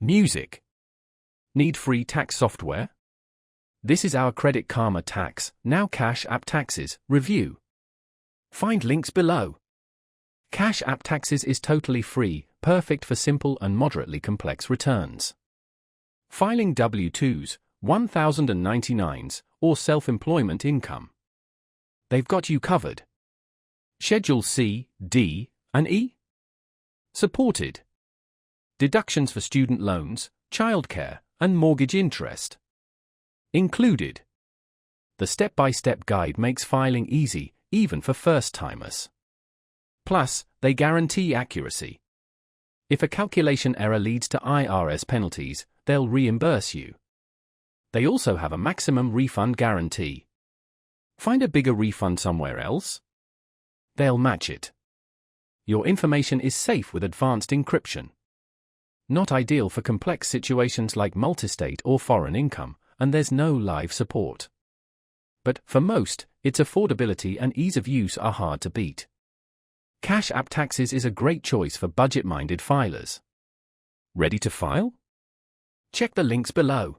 Music. Need free tax software? This is our Credit Karma Tax, now Cash App Taxes, review. Find links below. Cash App Taxes is totally free, perfect for simple and moderately complex returns. Filing W-2s, 1099s, or self-employment income. They've got you covered. Schedule C, D, and E? Supported. Deductions for student loans, childcare, and mortgage interest. Included. The step-by-step guide makes filing easy, even for first-timers. Plus, they guarantee accuracy. If a calculation error leads to IRS penalties, they'll reimburse you. They also have a maximum refund guarantee. Find a bigger refund somewhere else? They'll match it. Your information is safe with advanced encryption. Not ideal for complex situations like multistate or foreign income, and there's no live support. But for most, its affordability and ease of use are hard to beat. Cash App Taxes is a great choice for budget-minded filers. Ready to file? Check the links below.